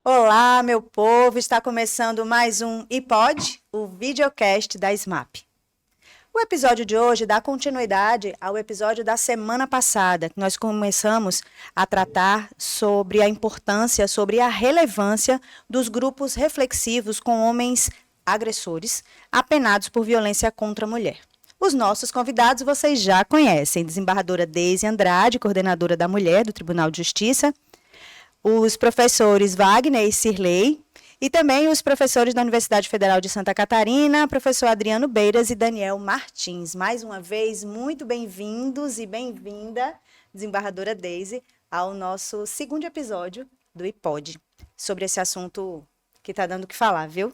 Olá, meu povo! Está começando mais um iPod, o videocast da SMAP. O episódio de hoje dá continuidade ao episódio da semana passada, que nós começamos a tratar sobre a importância, sobre a relevância dos grupos reflexivos com homens agressores apenados por violência contra a mulher. Os nossos convidados vocês já conhecem, desembargadora Deise Andrade, coordenadora da Mulher do Tribunal de Justiça, os professores Wagner e Cirlei, e também os professores da Universidade Federal de Santa Catarina, professor Adriano Beiras e Daniel Martins. Mais uma vez, muito bem-vindos e bem-vinda, desembargadora Deise, ao nosso segundo episódio do iPod, sobre esse assunto que está dando o que falar, viu?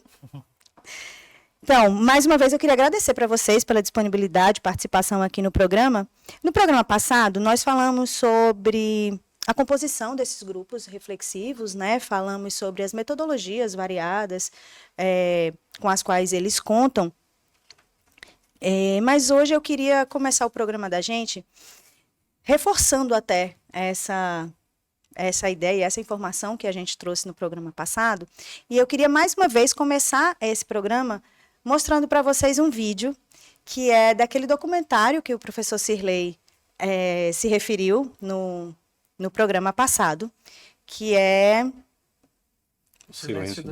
Então, mais uma vez eu queria agradecer para vocês pela disponibilidade, participação aqui no programa. No programa passado, nós falamos sobre a composição desses grupos reflexivos, né? Falamos sobre as metodologias variadas com as quais eles contam. Mas hoje eu queria começar o programa da gente reforçando até essa ideia, essa informação que a gente trouxe no programa passado. E eu queria mais uma vez começar esse programa mostrando para vocês um vídeo que é daquele documentário que o professor Cirlei se referiu no programa passado, que é O Silêncio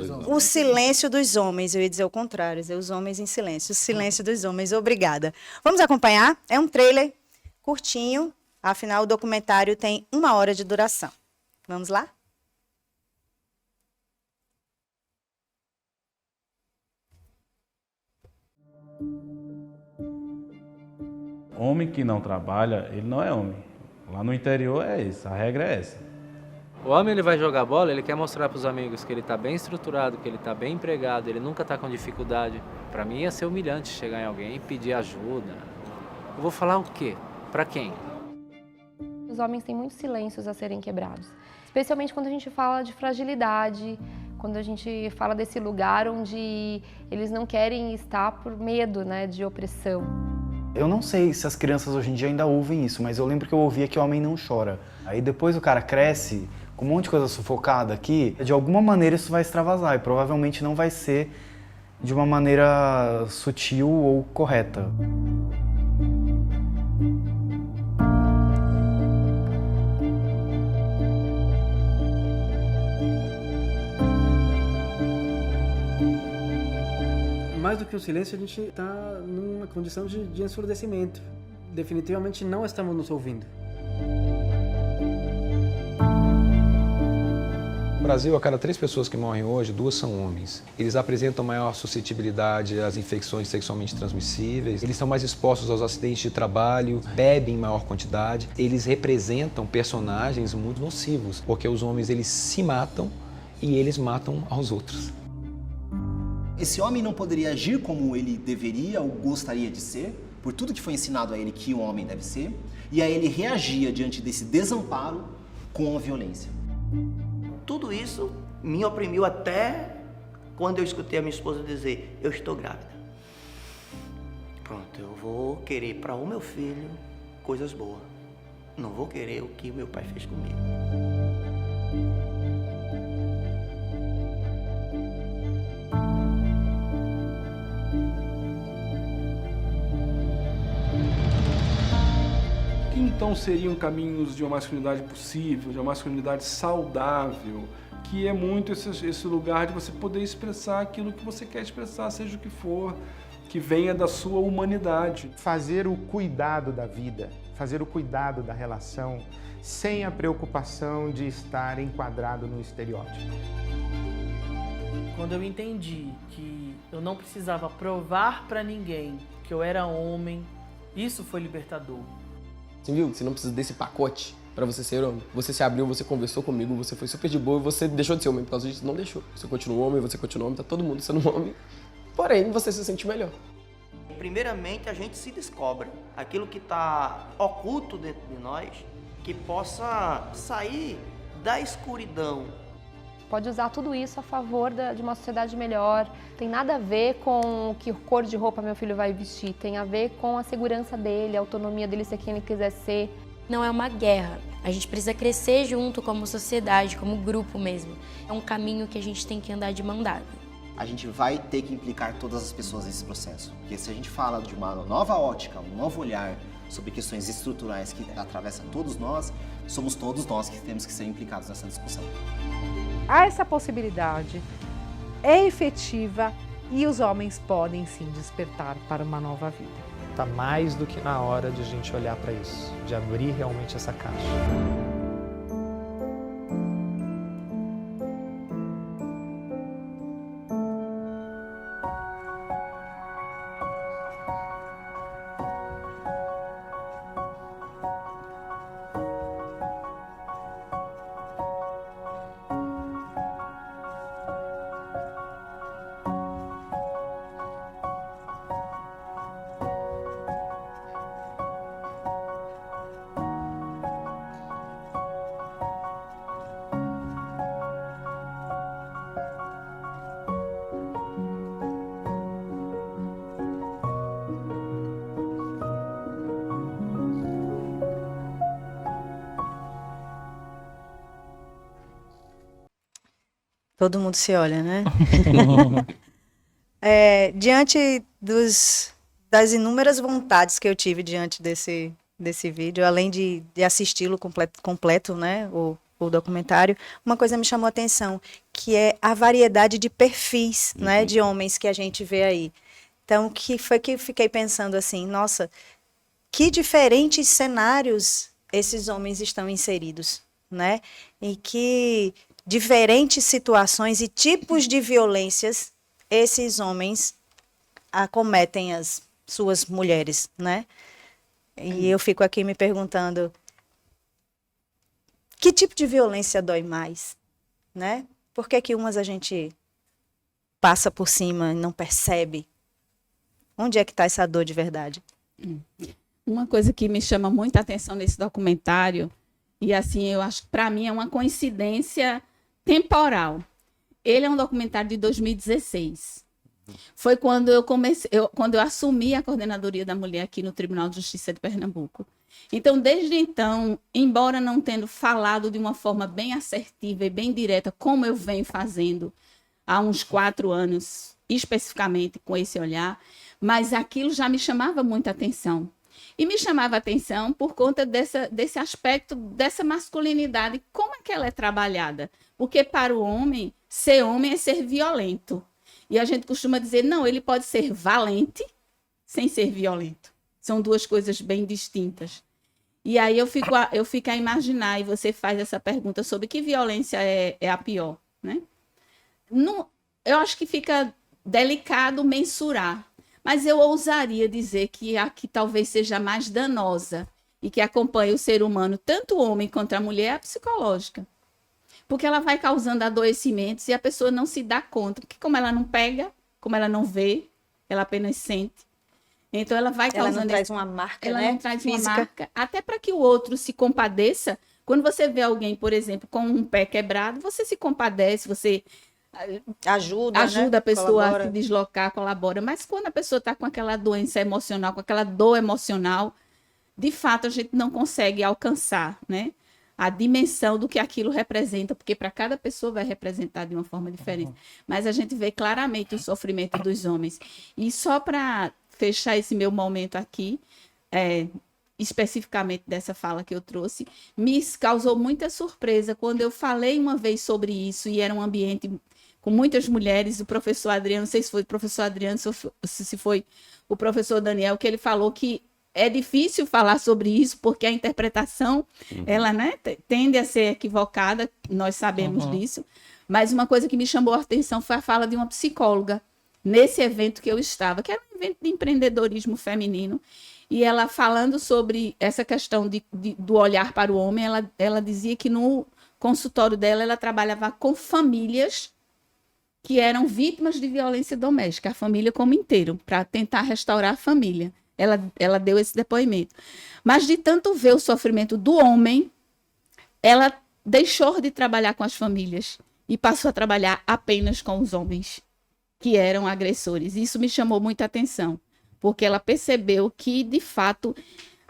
dos Homens. Eu ia dizer o contrário, dizer os homens em silêncio. O Silêncio dos Homens. Obrigada. Vamos acompanhar? É um trailer curtinho, afinal o documentário tem 1 hora de duração. Vamos lá? Homem que não trabalha, ele não é homem. Lá no interior é isso, a regra é essa. O homem ele vai jogar bola, ele quer mostrar para os amigos que ele está bem estruturado, que ele está bem empregado, ele nunca está com dificuldade. Para mim ia ser humilhante chegar em alguém e pedir ajuda. Eu vou falar o quê? Para quem? Os homens têm muitos silêncios a serem quebrados, especialmente quando a gente fala de fragilidade, quando a gente fala desse lugar onde eles não querem estar por medo, né, de opressão. Eu não sei se as crianças hoje em dia ainda ouvem isso, mas eu lembro que eu ouvia que o homem não chora. Aí depois o cara cresce com um monte de coisa sufocada aqui, de alguma maneira isso vai extravasar e provavelmente não vai ser de uma maneira sutil ou correta. Mais do que o silêncio, a gente está numa condição de ensurdecimento. Definitivamente não estamos nos ouvindo. No Brasil, a cada 3 pessoas que morrem hoje, 2 são homens. Eles apresentam maior suscetibilidade às infecções sexualmente transmissíveis, eles são mais expostos aos acidentes de trabalho, bebem em maior quantidade. Eles representam personagens muito nocivos, porque os homens eles se matam e eles matam aos outros. Esse homem não poderia agir como ele deveria ou gostaria de ser, por tudo que foi ensinado a ele que um homem deve ser, e aí ele reagia diante desse desamparo com a violência. Tudo isso me oprimiu até quando eu escutei a minha esposa dizer: eu estou grávida. Pronto, eu vou querer para o meu filho coisas boas. Não vou querer o que meu pai fez comigo. Então seriam caminhos de uma masculinidade possível, de uma masculinidade saudável, que é muito esse lugar de você poder expressar aquilo que você quer expressar, seja o que for, que venha da sua humanidade. Fazer o cuidado da vida, fazer o cuidado da relação, sem a preocupação de estar enquadrado no estereótipo. Quando eu entendi que eu não precisava provar para ninguém que eu era homem, isso foi libertador. Você viu? Você não precisa desse pacote para você ser homem. Você se abriu, você conversou comigo, você foi super de boa e você deixou de ser homem por causa disso. Não deixou. Você continua homem, tá todo mundo sendo homem. Porém, você se sente melhor. Primeiramente, a gente se descobre aquilo que está oculto dentro de nós, que possa sair da escuridão. Pode usar tudo isso a favor de uma sociedade melhor. Tem nada a ver com que cor de roupa meu filho vai vestir. Tem a ver com a segurança dele, a autonomia dele ser quem ele quiser ser. Não é uma guerra. A gente precisa crescer junto como sociedade, como grupo mesmo. É um caminho que a gente tem que andar de mão dada. A gente vai ter que implicar todas as pessoas nesse processo. Porque se a gente fala de uma nova ótica, um novo olhar sobre questões estruturais que atravessam todos nós, somos todos nós que temos que ser implicados nessa discussão. Há essa possibilidade, é efetiva e os homens podem sim despertar para uma nova vida. Está mais do que na hora de a gente olhar para isso, de abrir realmente essa caixa. Todo mundo se olha, né? Diante das inúmeras vontades que eu tive diante desse vídeo, além de assisti-lo completo, né, o documentário, uma coisa me chamou a atenção, que é a variedade de perfis, né, de homens que a gente vê aí. Então, que foi que eu fiquei pensando assim, nossa, que diferentes cenários esses homens estão inseridos, né? E que diferentes situações e tipos de violências esses homens acometem as suas mulheres, né? E eu fico aqui me perguntando, que tipo de violência dói mais, né? Por que que umas a gente passa por cima e não percebe? Onde é que está essa dor de verdade? Uma coisa que me chama muita atenção nesse documentário, e assim, eu acho que para mim é uma coincidência temporal. Ele é um documentário de 2016. Foi quando quando eu assumi a coordenadoria da mulher aqui no Tribunal de Justiça de Pernambuco. Então, desde então, embora não tendo falado de uma forma bem assertiva e bem direta, como eu venho fazendo há uns 4 anos, especificamente com esse olhar, mas aquilo já me chamava muita atenção. E me chamava a atenção por conta desse aspecto, dessa masculinidade, como é que ela é trabalhada? Porque para o homem, ser homem é ser violento. E a gente costuma dizer, não, ele pode ser valente sem ser violento. São duas coisas bem distintas. E aí eu fico a imaginar, e você faz essa pergunta sobre que violência é a pior, né? Eu acho que fica delicado mensurar. Mas eu ousaria dizer que a que talvez seja mais danosa e que acompanha o ser humano, tanto o homem quanto a mulher, é a psicológica. Porque ela vai causando adoecimentos e a pessoa não se dá conta. Porque como ela não pega, como ela não vê, ela apenas sente. Então ela vai causando... Ela não traz uma marca, ela né? não traz física. uma marca. Até para que o outro se compadeça. Quando você vê alguém, por exemplo, com um pé quebrado, você se compadece, você... Ajuda, né? A pessoa Colabora. a se deslocar, colabora. Mas quando a pessoa está com aquela doença emocional, com aquela dor emocional, de fato a gente não consegue alcançar, né, a dimensão do que aquilo representa, porque para cada pessoa vai representar de uma forma diferente. Mas a gente vê claramente o sofrimento dos homens. E só para fechar esse meu momento aqui, especificamente dessa fala que eu trouxe, me causou muita surpresa quando eu falei uma vez sobre isso, e era um ambiente com muitas mulheres, o professor Adriano, não sei se foi o professor Adriano, se foi o professor Daniel, que ele falou que é difícil falar sobre isso, porque a interpretação, ela, né, tende a ser equivocada, nós sabemos disso, mas uma coisa que me chamou a atenção foi a fala de uma psicóloga, nesse evento que eu estava, que era um evento de empreendedorismo feminino, e ela falando sobre essa questão do olhar para o homem, ela dizia que no consultório dela, ela trabalhava com famílias que eram vítimas de violência doméstica, a família como inteiro, para tentar restaurar a família. Ela deu esse depoimento. Mas de tanto ver o sofrimento do homem, ela deixou de trabalhar com as famílias e passou a trabalhar apenas com os homens que eram agressores. Isso me chamou muita atenção, porque ela percebeu que, de fato,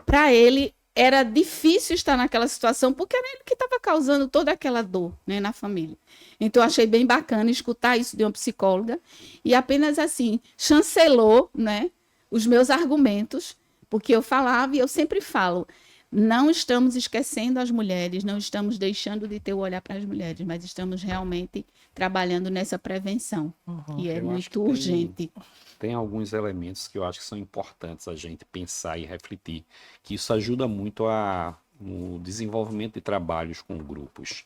para ele, era difícil estar naquela situação, porque era ele que estava causando toda aquela dor, né, na família. Então, eu achei bem bacana escutar isso de uma psicóloga e apenas assim, chancelou, né, os meus argumentos, porque eu falava e eu sempre falo, não estamos esquecendo as mulheres, não estamos deixando de ter o olhar para as mulheres, mas estamos realmente trabalhando nessa prevenção, que é muito urgente. Tem alguns elementos que eu acho que são importantes a gente pensar e refletir, que isso ajuda muito no desenvolvimento de trabalhos com grupos,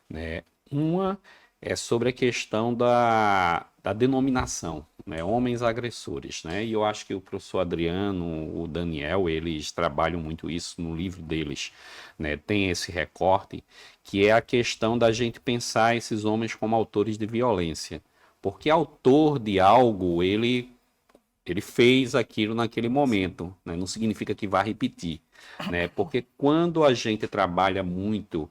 né? Uma é sobre a questão da denominação, né? Homens agressores, né? E eu acho que o professor Adriano, o Daniel, eles trabalham muito isso no livro deles, né? Tem esse recorte, que é a questão da gente pensar esses homens como autores de violência. Porque autor de algo, ele fez aquilo naquele momento, né? Não significa que vai repetir, né? Porque quando a gente trabalha muito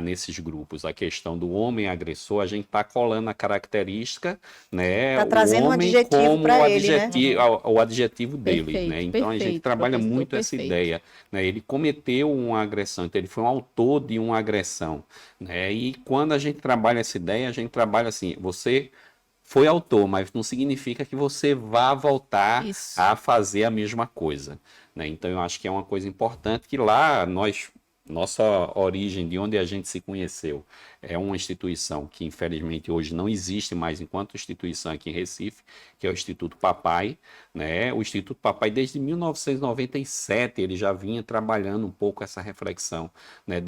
nesses grupos, a questão do homem agressor, a gente está colando a característica, né? Tá trazendo o homem um adjetivo como para ele, né? o adjetivo dele, Perfeito, né? Então a gente trabalha muito essa ideia, né? Ele cometeu uma agressão, então ele foi um autor de uma agressão, né? E quando a gente trabalha essa ideia, a gente trabalha assim, você foi autor, mas não significa que você vá voltar a fazer a mesma coisa, né? Então eu acho que é uma coisa importante que lá nossa origem, de onde a gente se conheceu, é uma instituição que infelizmente hoje não existe mais enquanto instituição aqui em Recife, que é o Instituto Papai, né? O Instituto Papai desde 1997 ele já vinha trabalhando um pouco essa reflexão, né?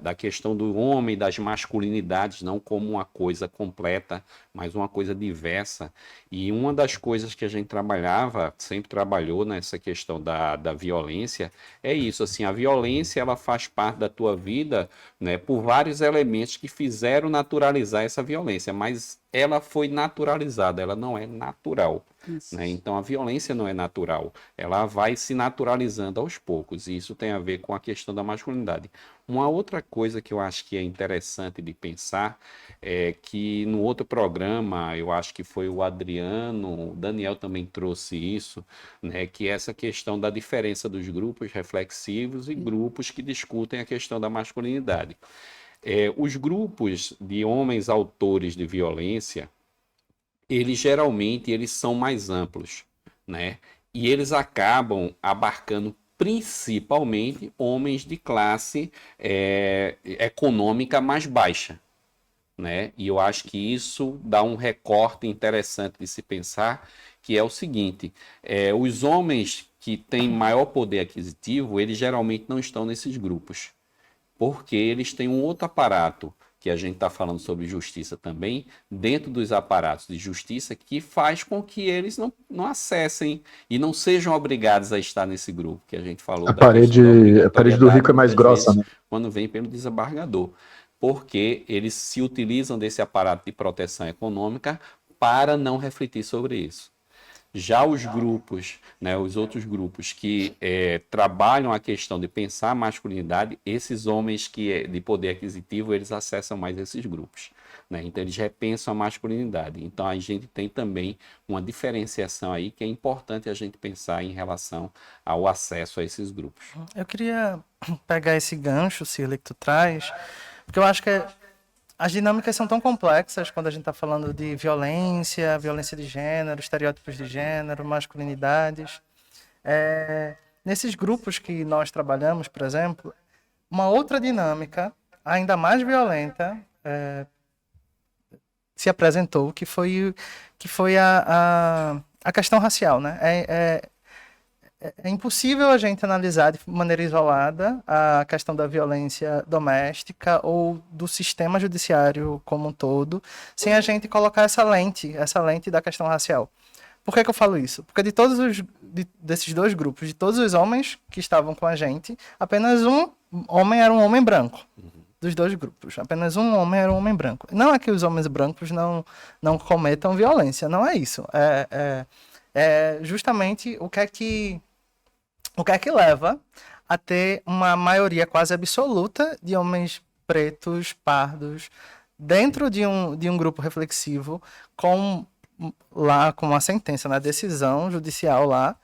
Da questão do homem, das masculinidades, não como uma coisa completa, mas uma coisa diversa. E uma das coisas que a gente sempre trabalhou nessa questão da violência, é isso, assim, a violência ela faz parte da tua vida, né, por vários elementos que fizeram naturalizar essa violência, mas ela foi naturalizada, ela não é natural, né? Então a violência não é natural, ela vai se naturalizando aos poucos, e isso tem a ver com a questão da masculinidade. Uma outra coisa que eu acho que é interessante de pensar é que no outro programa, eu acho que foi o Adriano, o Daniel também trouxe isso, né, que é essa questão da diferença dos grupos reflexivos e grupos que discutem a questão da masculinidade. Os grupos de homens autores de violência, eles geralmente são mais amplos, né? E eles acabam abarcando principalmente homens de classe econômica mais baixa, né? E eu acho que isso dá um recorte interessante de se pensar, que é o seguinte, os homens que têm maior poder aquisitivo, eles geralmente não estão nesses grupos, porque eles têm um outro aparato, que a gente está falando sobre justiça também, dentro dos aparatos de justiça, que faz com que eles não acessem e não sejam obrigados a estar nesse grupo, que a gente falou. A parede do rico é mais grossa, vezes, né? Quando vem pelo desembargador, porque eles se utilizam desse aparato de proteção econômica para não refletir sobre isso. Já os grupos, né, os outros grupos que trabalham a questão de pensar a masculinidade, esses homens de poder aquisitivo, eles acessam mais esses grupos, né? Então eles repensam a masculinidade. Então a gente tem também uma diferenciação aí que é importante a gente pensar em relação ao acesso a esses grupos. Eu queria pegar esse gancho, Cirlei, que tu traz, porque eu acho que as dinâmicas são tão complexas quando a gente está falando de violência de gênero, estereótipos de gênero, masculinidades. Nesses grupos que nós trabalhamos, por exemplo, uma outra dinâmica, ainda mais violenta, se apresentou, que foi a questão racial, né? É impossível a gente analisar de maneira isolada a questão da violência doméstica ou do sistema judiciário como um todo, sem a gente colocar essa lente da questão racial. Por que eu falo isso? Porque desses dois grupos, de todos os homens que estavam com a gente, apenas um homem era um homem branco. Dos dois grupos, apenas um homem era um homem branco. Não é que os homens brancos não cometam violência, não é isso. É justamente o que é que leva a ter uma maioria quase absoluta de homens pretos, pardos, dentro de um grupo reflexivo, com uma sentença na decisão judicial lá,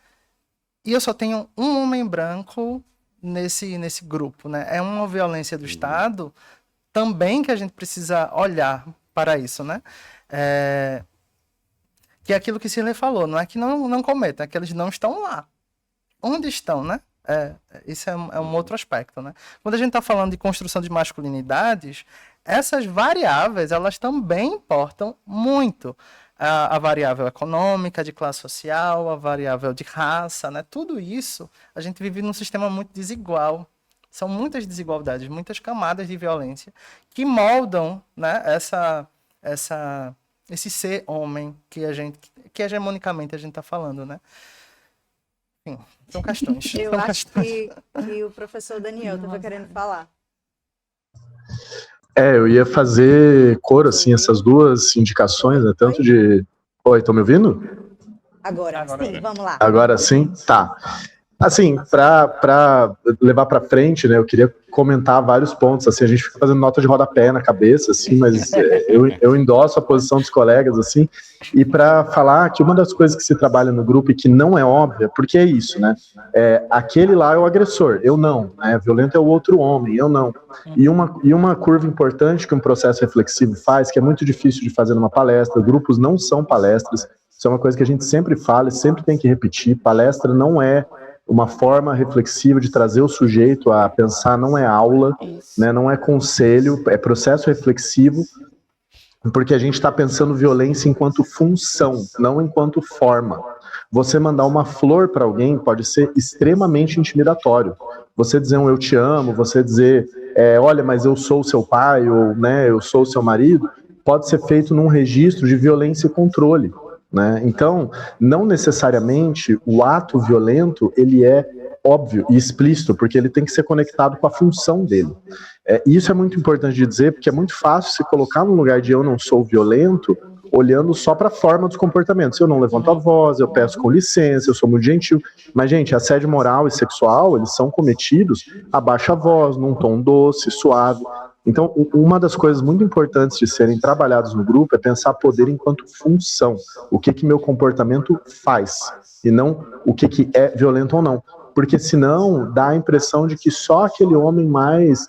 e eu só tenho um homem branco nesse grupo, né? É uma violência do Estado também que a gente precisa olhar para isso, né? Que é aquilo que Cirlei falou, não é que não cometam, é que eles não estão lá. Onde estão, né? Isso é um outro aspecto, né? Quando a gente está falando de construção de masculinidades, essas variáveis, elas também importam muito. A variável econômica, de classe social, a variável de raça, né? Tudo isso, a gente vive num sistema muito desigual. São muitas desigualdades, muitas camadas de violência que moldam, né, esse ser homem que hegemonicamente a gente está falando, né? Enfim, são questões. Eu acho que o professor Daniel estava querendo falar. Eu ia fazer coro, assim, essas duas indicações, né? Tanto de... Oi, estão me ouvindo? Agora sim, vamos lá. Agora sim? Tá. Assim, para levar para frente, né, eu queria comentar vários pontos, assim, a gente fica fazendo nota de rodapé na cabeça, assim, mas eu endosso a posição dos colegas, assim, e para falar que uma das coisas que se trabalha no grupo e que não é óbvia, porque é isso, né, aquele lá é o agressor, eu não, né, violento é o outro homem, eu não. E uma curva importante que um processo reflexivo faz, que é muito difícil de fazer numa palestra, grupos não são palestras, isso é uma coisa que a gente sempre fala e sempre tem que repetir, palestra não é uma forma reflexiva de trazer o sujeito a pensar, não é aula, né, não é conselho, é processo reflexivo, porque a gente está pensando violência enquanto função, não enquanto forma. Você mandar uma flor para alguém pode ser extremamente intimidatório. Você dizer um eu te amo, você dizer, olha, mas eu sou o seu pai, ou né, eu sou o seu marido, pode ser feito num registro de violência e controle. Né? Então, não necessariamente o ato violento ele é óbvio e explícito, porque ele tem que ser conectado com a função dele. Isso é muito importante de dizer, porque é muito fácil se colocar no lugar de eu não sou violento, olhando só para a forma dos comportamentos. Eu não levanto a voz, eu peço com licença, eu sou muito gentil. Mas, gente, assédio moral e sexual, eles são cometidos a baixa voz, num tom doce, suave. Então, uma das coisas muito importantes de serem trabalhados no grupo é pensar poder enquanto função. O que meu comportamento faz, e não o que é violento ou não. Porque senão dá a impressão de que só aquele homem mais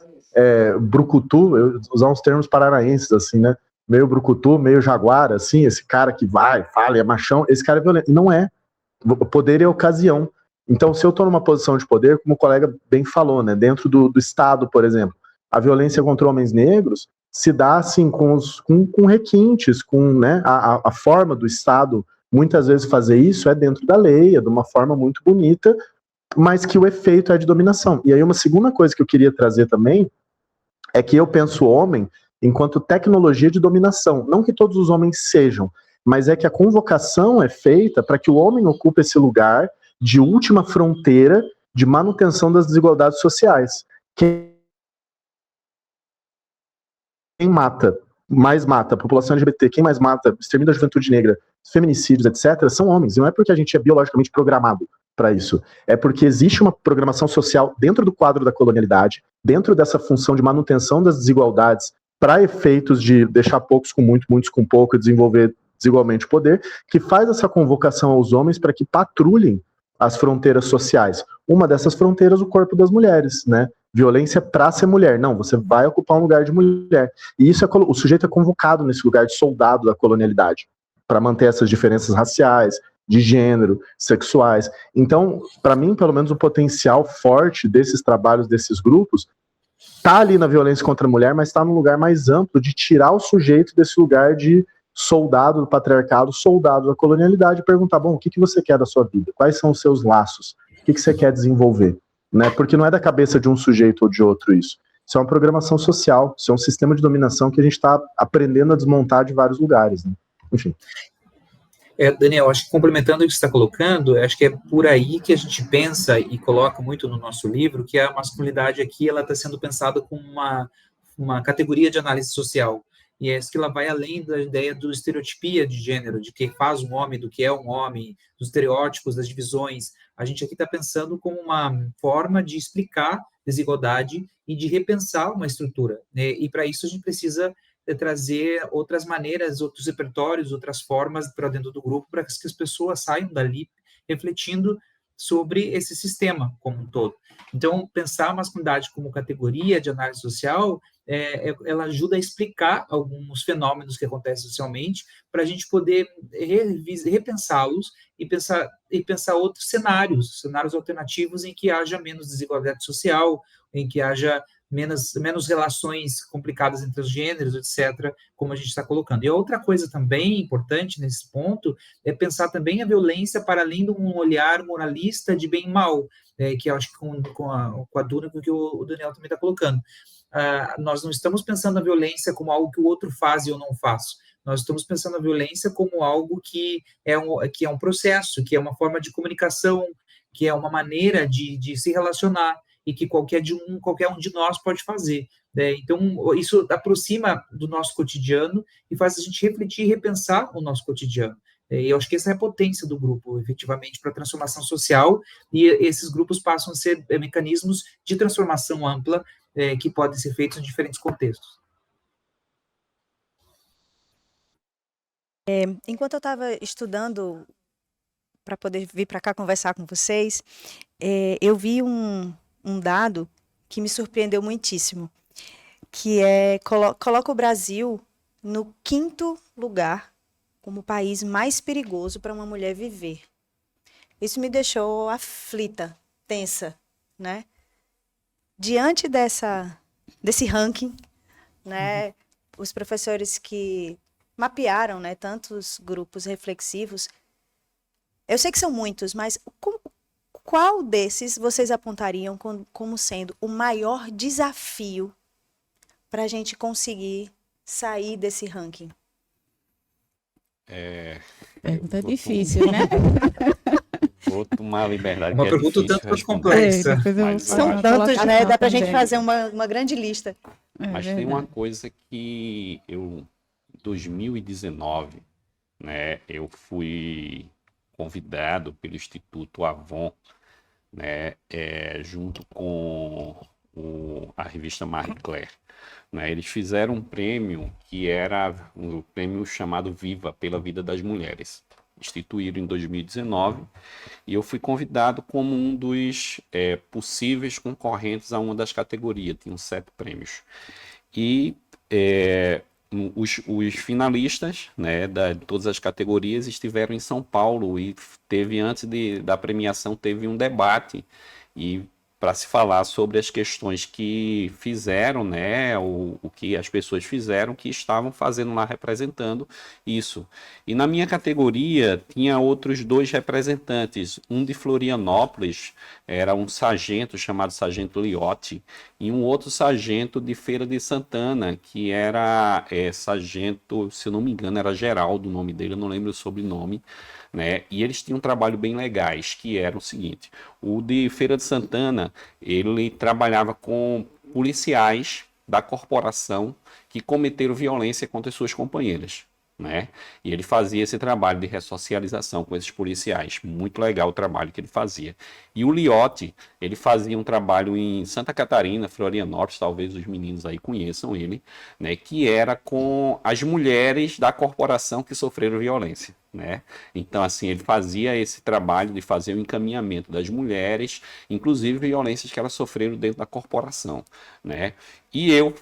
brucutu, eu vou usar uns termos paranaenses assim, né? Meio brucutu, meio jaguar, assim, esse cara que vai, fala, é machão, esse cara é violento. E não é. O poder é ocasião. Então, se eu estou numa posição de poder, como o colega bem falou, né? Dentro do Estado, por exemplo, a violência contra homens negros se dá assim com requintes, com né, a forma do Estado muitas vezes fazer isso é dentro da lei, é de uma forma muito bonita, mas que o efeito é de dominação. E aí uma segunda coisa que eu queria trazer também é que eu penso o homem enquanto tecnologia de dominação. Não que todos os homens sejam, mas é que a convocação é feita para que o homem ocupe esse lugar de última fronteira de manutenção das desigualdades sociais. Quem mais mata a população LGBT, quem mais mata, extermínio da juventude negra, feminicídios, etc., são homens. E não é porque a gente é biologicamente programado para isso. É porque existe uma programação social dentro do quadro da colonialidade, dentro dessa função de manutenção das desigualdades, para efeitos de deixar poucos com muito, muitos com pouco e desenvolver desigualmente o poder, que faz essa convocação aos homens para que patrulhem as fronteiras sociais. Uma dessas fronteiras, o corpo das mulheres, né? Violência para ser mulher. Não, você vai ocupar um lugar de mulher. E isso o sujeito é convocado nesse lugar de soldado da colonialidade, para manter essas diferenças raciais, de gênero, sexuais. Então, para mim, pelo menos, o potencial forte desses trabalhos, desses grupos, está ali na violência contra a mulher, mas está num lugar mais amplo de tirar o sujeito desse lugar de soldado do patriarcado, soldado da colonialidade, e perguntar, bom, o que você quer da sua vida? Quais são os seus laços? O que você quer desenvolver? Né? Porque não é da cabeça de um sujeito ou de outro isso. Isso é uma programação social, isso é um sistema de dominação que a gente está aprendendo a desmontar de vários lugares. Né? Enfim. Daniel, acho que complementando o que você está colocando, acho que é por aí que a gente pensa e coloca muito no nosso livro que a masculinidade aqui ela está sendo pensada como uma categoria de análise social. E é isso que ela vai além da ideia do estereotipia de gênero, de que faz um homem, do que é um homem, dos estereótipos, das divisões. A gente aqui está pensando como uma forma de explicar desigualdade e de repensar uma estrutura. Né? E para isso a gente precisa trazer outras maneiras, outros repertórios, outras formas para dentro do grupo, para que as pessoas saiam dali refletindo sobre esse sistema como um todo. Então, pensar a masculinidade como categoria de análise social, ela ajuda a explicar alguns fenômenos que acontecem socialmente, para a gente poder repensá-los e pensar outros cenários alternativos em que haja menos desigualdade social, em que haja menos relações complicadas entre os gêneros, etc., como a gente está colocando. E outra coisa também importante nesse ponto é pensar também a violência para além de um olhar moralista de bem e mal, que eu acho que com a Duna, que o Daniel também está colocando. Nós não estamos pensando a violência como algo que o outro faz e eu não faço. Nós estamos pensando a violência como algo que é um processo, que é uma forma de comunicação, que é uma maneira de se relacionar, e que qualquer um de nós pode fazer. Então, isso aproxima do nosso cotidiano e faz a gente refletir e repensar o nosso cotidiano. E eu acho que essa é a potência do grupo, efetivamente, para a transformação social, e esses grupos passam a ser mecanismos de transformação ampla que podem ser feitos em diferentes contextos. Enquanto eu estava estudando para poder vir para cá conversar com vocês, eu vi um dado que me surpreendeu muitíssimo, que coloca o Brasil no 5º lugar como o país mais perigoso para uma mulher viver. Isso me deixou aflita, tensa, né? Diante desse ranking, né, os professores que mapearam, né, tantos grupos reflexivos, eu sei que são muitos, mas qual desses vocês apontariam como sendo o maior desafio para a gente conseguir sair desse ranking? Pergunta difícil, né? Vou tomar a liberdade. Uma pergunta tanto quanto complexa. São tantos, né? Dá para a gente fazer uma grande lista. Mas tem uma coisa que em 2019, né, eu fui convidado pelo Instituto Avon, né, junto com a revista Marie Claire. Né, eles fizeram um prêmio que era um prêmio chamado Viva pela Vida das Mulheres. Instituíram em 2019 e eu fui convidado como um dos possíveis concorrentes a uma das categorias. Tinham 7 prêmios. E os finalistas, né, de todas as categorias estiveram em São Paulo e antes da premiação teve um debate para se falar sobre as questões que fizeram, né, o que as pessoas fizeram, que estavam fazendo lá, representando isso. E na minha categoria tinha outros 2 representantes, um de Florianópolis, era um sargento chamado Sargento Liotti, e um outro sargento de Feira de Santana, que era sargento, se eu não me engano, era Geraldo o nome dele, eu não lembro o sobrenome, né? E eles tinham um trabalho bem legais, que era o seguinte: o de Feira de Santana, ele trabalhava com policiais da corporação que cometeram violência contra suas companheiras, né? E ele fazia esse trabalho de ressocialização com esses policiais, muito legal o trabalho que ele fazia. E o Liotti, ele fazia um trabalho em Santa Catarina, Florianópolis, talvez os meninos aí conheçam ele, né? Que era com as mulheres da corporação que sofreram violência, né? Então, assim, ele fazia esse trabalho de fazer o encaminhamento das mulheres, inclusive violências que elas sofreram dentro da corporação, né? E eu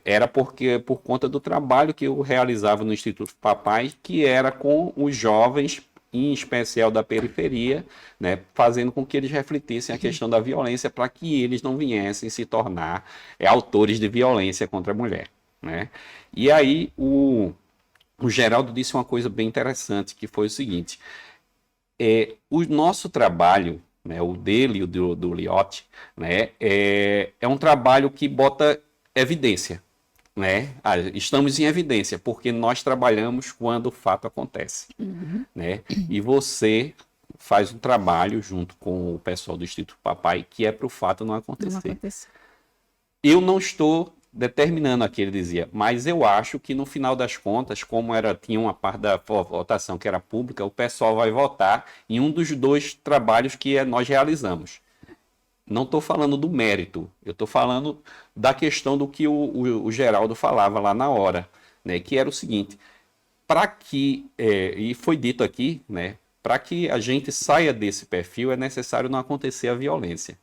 era por conta do trabalho que eu realizava no Instituto Papai, que era com os jovens, em especial da periferia, né, fazendo com que eles refletissem a questão da violência para que eles não viessem se tornar autores de violência contra a mulher, né? E aí o Geraldo disse uma coisa bem interessante, que foi o seguinte: o nosso trabalho, né, o dele e o do Liotti, né, é um trabalho que bota evidência, né? Estamos em evidência porque nós trabalhamos quando o fato acontece, né? E você faz um trabalho junto com o pessoal do Instituto Papai que é para o fato não acontecer. Eu não estou determinando aqui, ele dizia, mas eu acho que no final das contas, como tinha uma parte da votação que era pública, o pessoal vai votar em um dos 2 trabalhos que nós realizamos. Não estou falando do mérito, eu estou falando da questão do que o Geraldo falava lá na hora, né, que era o seguinte: para que, e foi dito aqui, né, Para que a gente saia desse perfil, é necessário não acontecer a violência.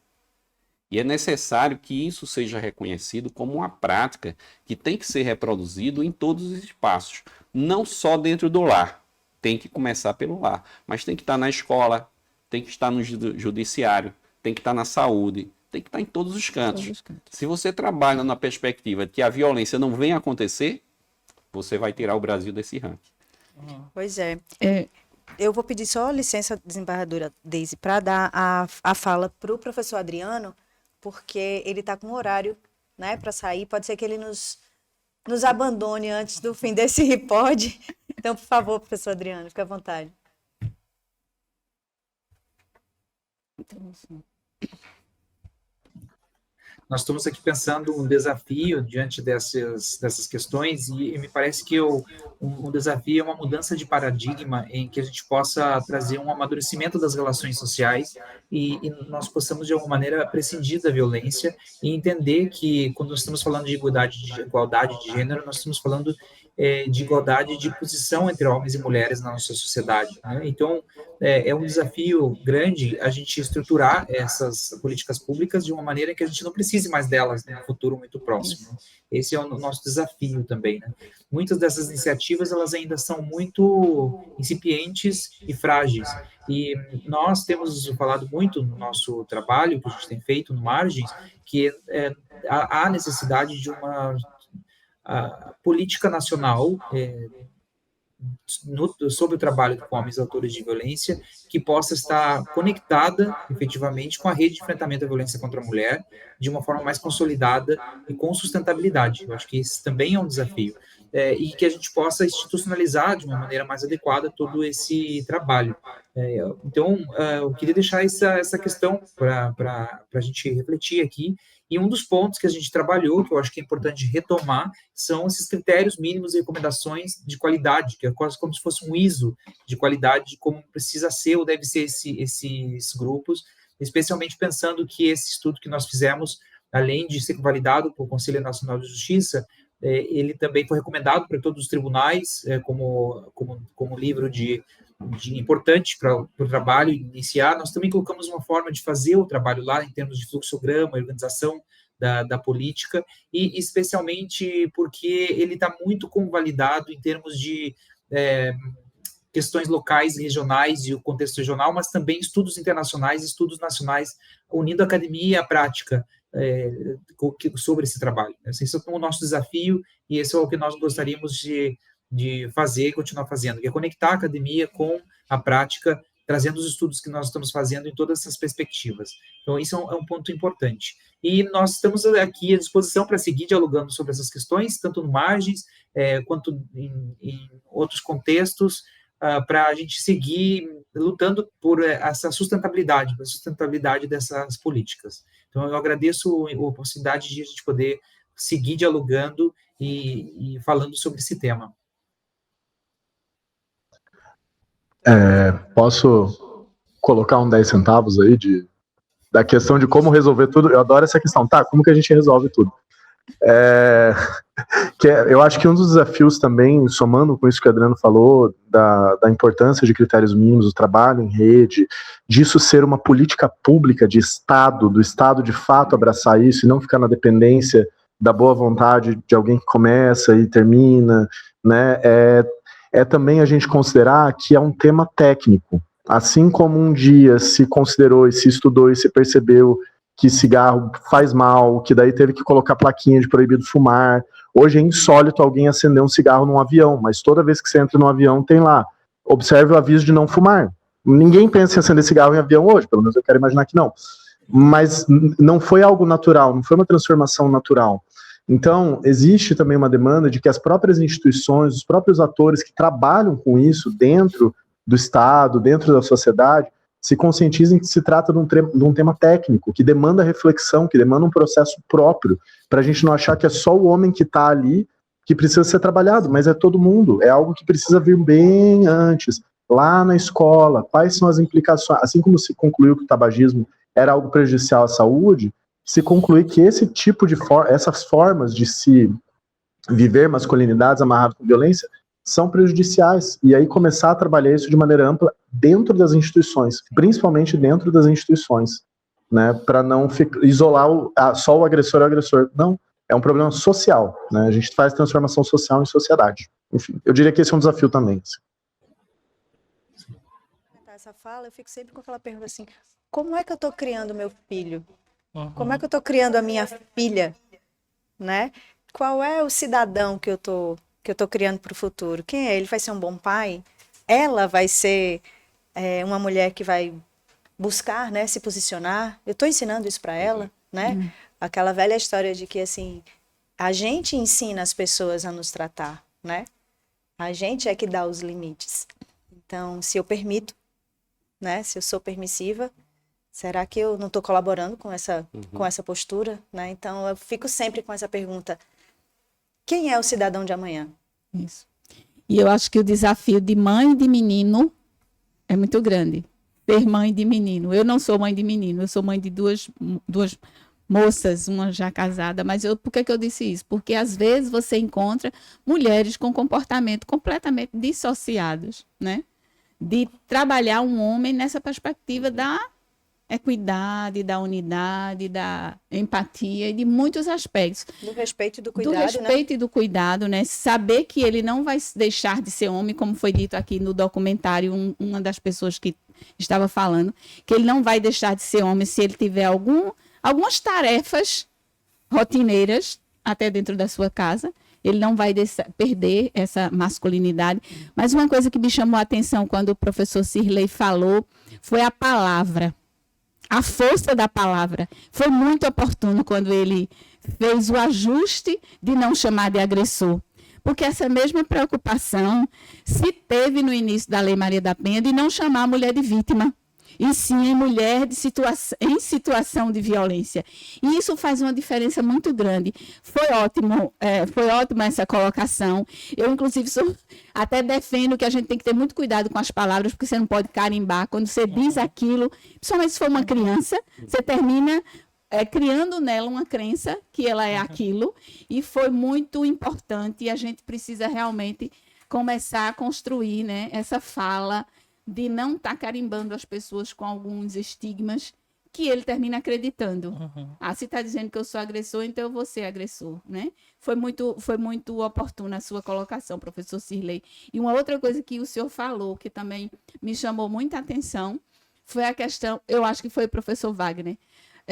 E é necessário que isso seja reconhecido como uma prática que tem que ser reproduzido em todos os espaços, não só dentro do lar. Tem que começar pelo lar, mas tem que estar na escola, tem que estar no judiciário, tem que estar na saúde, tem que estar em todos os cantos. Se você trabalha na perspectiva de que a violência não venha acontecer, você vai tirar o Brasil desse ranking. Pois é. Eu vou pedir só licença, desembargadora Deise, para dar a fala para o professor Adriano, porque ele está com horário, né, para sair. Pode ser que ele nos abandone antes do fim desse RIPOD. Então, por favor, professor Adriano, fique à vontade. Nós estamos aqui pensando um desafio diante dessas questões e me parece que um desafio é uma mudança de paradigma em que a gente possa trazer um amadurecimento das relações sociais e nós possamos, de alguma maneira, prescindir da violência e entender que, quando nós estamos falando de igualdade de gênero, nós estamos falando de igualdade de posição entre homens e mulheres na nossa sociedade, né? Então, é um desafio grande a gente estruturar essas políticas públicas de uma maneira que a gente não precise mais delas no futuro muito próximo. Esse é o nosso desafio também, né? Muitas dessas iniciativas, elas ainda são muito incipientes e frágeis, e nós temos falado muito no nosso trabalho, que a gente tem feito no Margens, que há necessidade de uma política nacional sobre o trabalho com homens autores de violência, que possa estar conectada, efetivamente, com a rede de enfrentamento à violência contra a mulher, de uma forma mais consolidada e com sustentabilidade. Eu acho que esse também é um desafio. E que a gente possa institucionalizar de uma maneira mais adequada todo esse trabalho. Então, eu queria deixar essa questão para a gente refletir aqui. E um dos pontos que a gente trabalhou, que eu acho que é importante retomar, são esses critérios mínimos e recomendações de qualidade, que é quase como se fosse um ISO de qualidade, de como precisa ser ou deve ser esses grupos, especialmente pensando que esse estudo que nós fizemos, além de ser validado pelo Conselho Nacional de Justiça, ele também foi recomendado para todos os tribunais como livro de importante para o trabalho iniciar. Nós também colocamos uma forma de fazer o trabalho lá, em termos de fluxograma, organização da política, e especialmente porque ele está muito convalidado em termos de questões locais e regionais e o contexto regional, mas também estudos internacionais e estudos nacionais, unindo a academia e a prática sobre esse trabalho. Esse é o nosso desafio e esse é o que nós gostaríamos de fazer e continuar fazendo, que é conectar a academia com a prática, trazendo os estudos que nós estamos fazendo em todas essas perspectivas. Então, isso é um ponto importante. E nós estamos aqui à disposição para seguir dialogando sobre essas questões, tanto no Margens, quanto em outros contextos, para a gente seguir lutando por essa sustentabilidade, dessas políticas. Então, eu agradeço a possibilidade de a gente poder seguir dialogando e falando sobre esse tema. Posso colocar 10 centavos aí da questão de como resolver tudo? Eu adoro essa questão. Tá, como que a gente resolve tudo? Eu acho que um dos desafios também, somando com isso que o Adriano falou, da importância de critérios mínimos, do trabalho em rede, disso ser uma política pública de Estado, do Estado de fato abraçar isso e não ficar na dependência da boa vontade de alguém que começa e termina, né? Também a gente considerar que é um tema técnico. Assim como um dia se considerou e se estudou e se percebeu que cigarro faz mal, que daí teve que colocar plaquinha de proibido fumar. Hoje é insólito alguém acender um cigarro num avião, mas toda vez que você entra num avião tem lá, observe o aviso de não fumar. Ninguém pensa em acender cigarro em avião hoje, pelo menos eu quero imaginar que não. Mas não foi algo natural, não foi uma transformação natural. Então, existe também uma demanda de que as próprias instituições, os próprios atores que trabalham com isso dentro do Estado, dentro da sociedade, se conscientizem que se trata de um tema técnico, que demanda reflexão, que demanda um processo próprio, para a gente não achar que é só o homem que está ali que precisa ser trabalhado, mas é todo mundo, é algo que precisa vir bem antes, lá na escola, quais são as implicações, assim como se concluiu que o tabagismo era algo prejudicial à saúde, se concluir que esse tipo de essas formas de se viver masculinidades amarradas com violência são prejudiciais. E aí começar a trabalhar isso de maneira ampla dentro das instituições, principalmente dentro das instituições, né, para não isolar só o agressor e o agressor. Não, é um problema social, né? A gente faz transformação social em sociedade. Enfim, eu diria que esse é um desafio também. Assim. Essa fala, eu fico sempre com aquela pergunta assim, como é que eu estou criando meu filho? Como é que eu estou criando a minha filha? Né? Qual é o cidadão que eu tô criando para o futuro? Quem é? Ele vai ser um bom pai? Ela vai ser uma mulher que vai buscar, né, se posicionar? Eu estou ensinando isso para ela, né? Aquela velha história de que assim, a gente ensina as pessoas a nos tratar, né? A gente é que dá os limites. Então, se eu permito, né, se eu sou permissiva, será que eu não estou colaborando com essa postura? Né? Então, eu fico sempre com essa pergunta, quem é o cidadão de amanhã? Isso. E eu acho que o desafio de mãe e de menino é muito grande. Ser mãe de menino. Eu não sou mãe de menino, eu sou mãe de duas moças, uma já casada. Mas por que eu disse isso? Porque às vezes você encontra mulheres com comportamento completamente dissociados, né? De trabalhar um homem nessa perspectiva da equidade, da unidade, da empatia e de muitos aspectos. Do respeito e do cuidado, do respeito, né? E do cuidado, né? Saber que ele não vai deixar de ser homem, como foi dito aqui no documentário, uma das pessoas que estava falando, que ele não vai deixar de ser homem se ele tiver algumas tarefas rotineiras, até dentro da sua casa. Ele não vai perder essa masculinidade. Mas uma coisa que me chamou a atenção quando o professor Sirley falou foi a palavra. A força da palavra. Foi muito oportuno quando ele fez o ajuste de não chamar de agressor. Porque essa mesma preocupação se teve no início da Lei Maria da Penha de não chamar a mulher de vítima. E sim em mulher em situação de violência. E isso faz uma diferença muito grande. Foi ótima essa colocação. Eu, inclusive, até defendo que a gente tem que ter muito cuidado com as palavras, porque você não pode carimbar. Quando você diz aquilo, principalmente se for uma criança, você termina criando nela uma crença que ela é aquilo. E foi muito importante, e a gente precisa realmente começar a construir, né, essa fala de não estar carimbando as pessoas com alguns estigmas que ele termina acreditando. Se está dizendo que eu sou agressor, então eu vou ser agressor, né? Foi muito oportuna a sua colocação, professor Sirley. E uma outra coisa que o senhor falou, que também me chamou muita atenção, foi a questão, eu acho que foi o professor Wagner,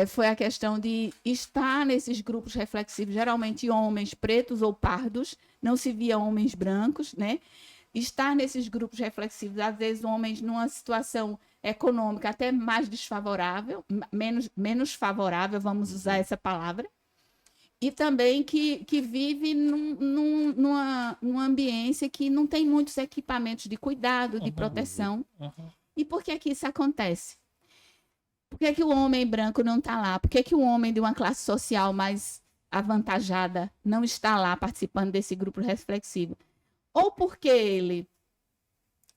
foi a questão de estar nesses grupos reflexivos, geralmente homens pretos ou pardos, não se via homens brancos, né? Estar nesses grupos reflexivos, às vezes homens numa situação econômica até mais desfavorável, menos favorável, vamos usar essa palavra, e também que vive numa ambiência que não tem muitos equipamentos de cuidado, de proteção. E por que isso acontece? Por que o homem branco não está lá? Por que o homem de uma classe social mais avantajada não está lá participando desse grupo reflexivo? Ou porque ele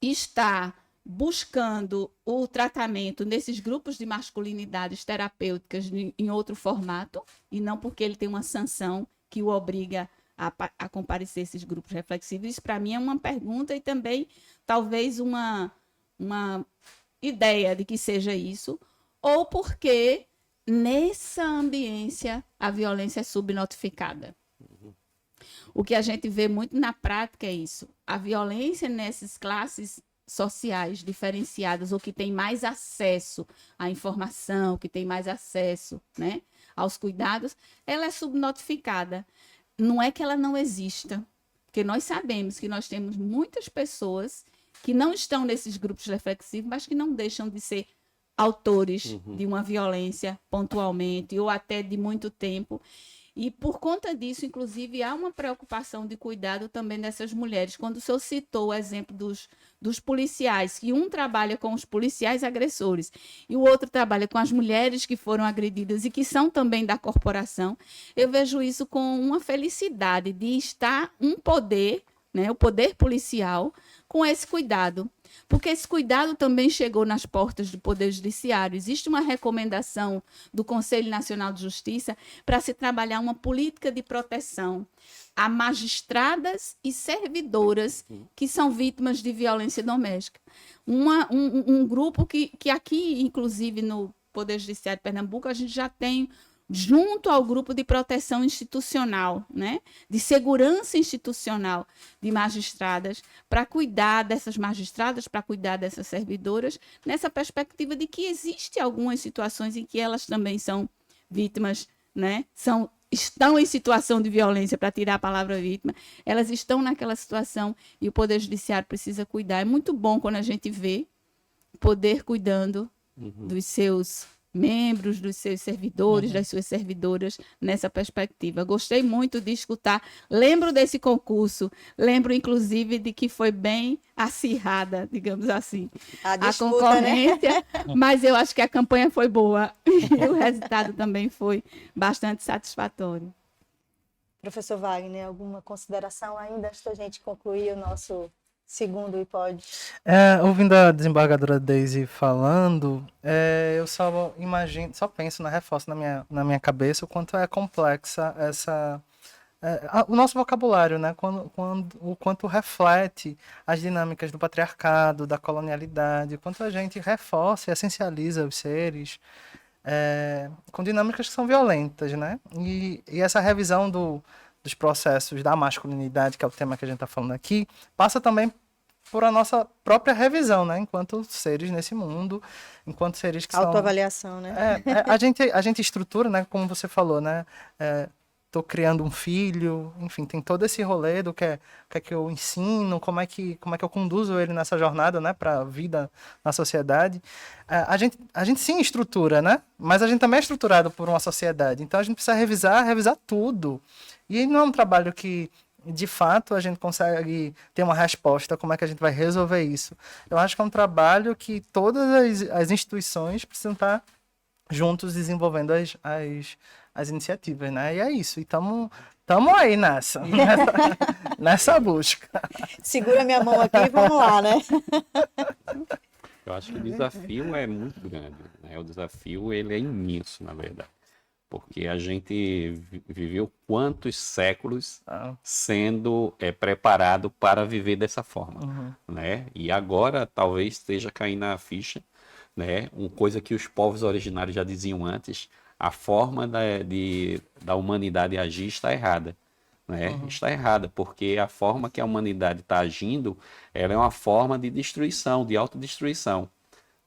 está buscando o tratamento nesses grupos de masculinidades terapêuticas em outro formato, e não porque ele tem uma sanção que o obriga a comparecer a esses grupos reflexivos. Isso, para mim, é uma pergunta e também, talvez, uma ideia de que seja isso, ou porque, nessa ambiência, a violência é subnotificada. O que a gente vê muito na prática é isso. A violência nessas classes sociais diferenciadas, ou que tem mais acesso à informação, que tem mais acesso, né, aos cuidados, ela é subnotificada. Não é que ela não exista, porque nós sabemos que nós temos muitas pessoas que não estão nesses grupos reflexivos, mas que não deixam de ser autores de uma violência pontualmente, ou até de muito tempo. E por conta disso, inclusive, há uma preocupação de cuidado também dessas mulheres. Quando o senhor citou o exemplo dos policiais, que um trabalha com os policiais agressores e o outro trabalha com as mulheres que foram agredidas e que são também da corporação, eu vejo isso com uma felicidade de estar um poder né, o poder policial, com esse cuidado. Porque esse cuidado também chegou nas portas do Poder Judiciário. Existe uma recomendação do Conselho Nacional de Justiça para se trabalhar uma política de proteção a magistradas e servidoras que são vítimas de violência doméstica. Um grupo que aqui, inclusive, no Poder Judiciário de Pernambuco, a gente já tem, junto ao grupo de proteção institucional, né, de segurança institucional de magistradas, para cuidar dessas magistradas, para cuidar dessas servidoras, nessa perspectiva de que existe algumas situações em que elas também são vítimas, né, estão em situação de violência, para tirar a palavra vítima, elas estão naquela situação e o Poder Judiciário precisa cuidar. É muito bom quando a gente vê o poder cuidando dos seus membros, dos seus servidores, das suas servidoras, nessa perspectiva. Gostei muito de escutar. Lembro desse concurso, lembro, inclusive, de que foi bem acirrada, digamos assim, a disputa, concorrência, né? Mas eu acho que a campanha foi boa e o resultado também foi bastante satisfatório. Professor Wagner, alguma consideração ainda antes da gente concluir o nosso segundo IPOD? Ouvindo a desembargadora Daisy falando, eu só imagino, só penso, reforço na minha cabeça o quanto é complexa o nosso vocabulário, né? O quanto reflete as dinâmicas do patriarcado, da colonialidade, o quanto a gente reforça e essencializa os seres com dinâmicas que são violentas, né? E essa revisão dos processos da masculinidade, que é o tema que a gente está falando aqui, passa também por a nossa própria revisão, né? Enquanto seres nesse mundo, enquanto seres que são... Autoavaliação, né? A gente estrutura, né? Como você falou, né? Estou criando um filho, enfim, tem todo esse rolê do que é que eu ensino, como é que eu conduzo ele nessa jornada, né? Para a vida na sociedade. A gente sim estrutura, né? Mas a gente também é estruturado por uma sociedade. Então a gente precisa revisar tudo. E não é um trabalho que, de fato, a gente consegue ter uma resposta, como é que a gente vai resolver isso. Eu acho que é um trabalho que todas as instituições precisam estar juntos desenvolvendo as iniciativas, né? E é isso. E estamos aí nessa busca. Segura minha mão aqui e vamos lá, né? Eu acho que o desafio é muito grande, né? O desafio ele é imenso, na verdade. Porque a gente viveu quantos séculos sendo preparado para viver dessa forma, né? E agora talvez esteja caindo a ficha, né? Uma coisa que os povos originários já diziam antes, a forma da humanidade agir está errada, né? Está errada, porque a forma que a humanidade está agindo, ela é uma forma de destruição, de autodestruição,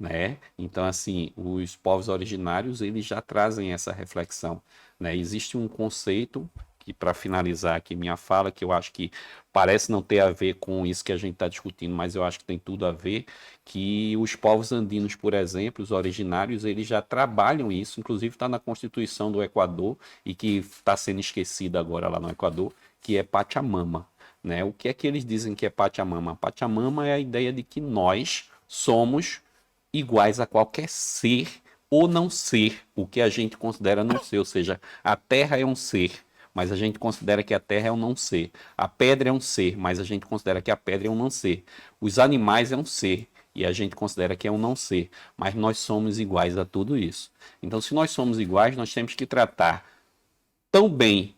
né? Então, assim, os povos originários, eles já trazem essa reflexão, né? Existe um conceito que, para finalizar aqui minha fala, que eu acho que parece não ter a ver com isso que a gente está discutindo, mas eu acho que tem tudo a ver, que os povos andinos, por exemplo, os originários, eles já trabalham isso, inclusive está na Constituição do Equador, e que está sendo esquecido agora lá no Equador, que é Pachamama, né? O que é que eles dizem que é Pachamama? Pachamama é a ideia de que nós somos iguais a qualquer ser ou não ser, o que a gente considera não ser, ou seja, a Terra é um ser, mas a gente considera que a Terra é um não ser. A pedra é um ser, mas a gente considera que a pedra é um não ser. Os animais é um ser, e a gente considera que é um não ser, mas nós somos iguais a tudo isso. Então, se nós somos iguais, nós temos que tratar tão bem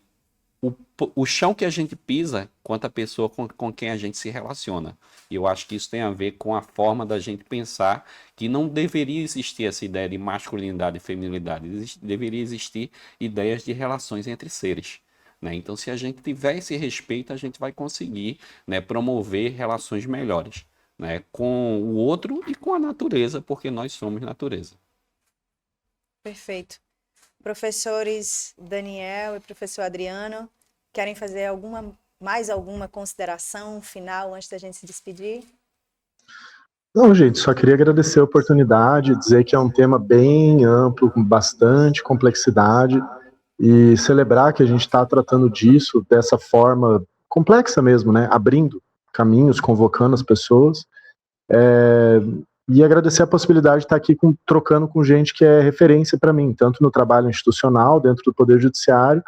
o chão que a gente pisa, quanto a pessoa com quem a gente se relaciona. E eu acho que isso tem a ver com a forma da gente pensar que não deveria existir essa ideia de masculinidade e feminilidade. Deveria existir ideias de relações entre seres, né? Então, se a gente tiver esse respeito, a gente vai conseguir, né, promover relações melhores, né, com o outro e com a natureza, porque nós somos natureza. Perfeito. Professores Daniel e professor Adriano, querem fazer mais alguma consideração final antes da gente se despedir? Não, gente, só queria agradecer a oportunidade, dizer que é um tema bem amplo, com bastante complexidade, e celebrar que a gente está tratando disso dessa forma complexa mesmo, né? Abrindo caminhos, convocando as pessoas. E agradecer a possibilidade de estar aqui trocando com gente que é referência para mim, tanto no trabalho institucional, dentro do Poder Judiciário,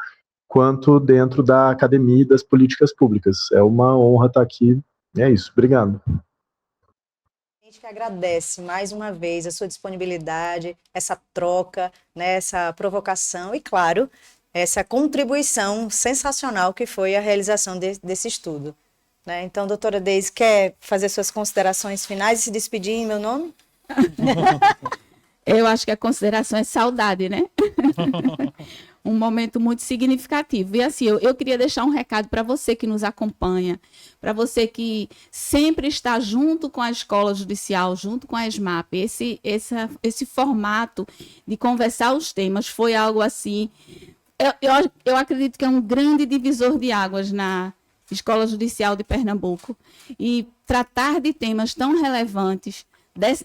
quanto dentro da academia e das políticas públicas. É uma honra estar aqui. É isso. Obrigado. A gente que agradece mais uma vez a sua disponibilidade, essa troca, né, essa provocação e, claro, essa contribuição sensacional que foi a realização desse estudo. Né? Então, doutora Deise, quer fazer suas considerações finais e se despedir em meu nome? Eu acho que a consideração é saudade, né? Um momento muito significativo. E assim, eu queria deixar um recado para você que nos acompanha, para você que sempre está junto com a Escola Judicial, junto com a ESMAP. Esse formato de conversar os temas foi algo assim... Eu acredito que é um grande divisor de águas na Escola Judicial de Pernambuco. E tratar de temas tão relevantes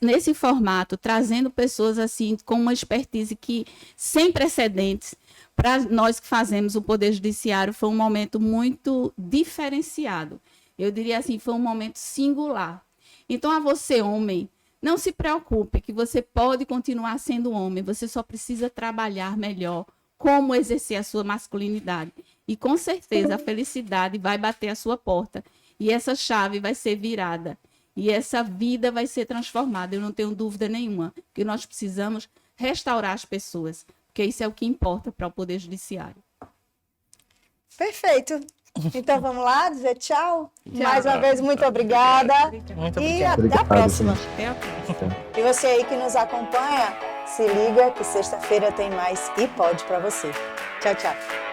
nesse formato, trazendo pessoas assim com uma expertise que sem precedentes, para nós que fazemos o Poder Judiciário, foi um momento muito diferenciado. Eu diria assim, foi um momento singular. Então, a você, homem, não se preocupe, que você pode continuar sendo homem, você só precisa trabalhar melhor como exercer a sua masculinidade. E, com certeza, a felicidade vai bater a sua porta. E essa chave vai ser virada. E essa vida vai ser transformada, eu não tenho dúvida nenhuma, que nós precisamos restaurar as pessoas, porque isso é o que importa para o Poder Judiciário. Perfeito. Então vamos lá dizer tchau. Mais uma vez, muito obrigada. Muito e obrigado. até a próxima. Até a próxima. E você aí que nos acompanha, se liga que sexta-feira tem mais E Pode para você. Tchau, tchau.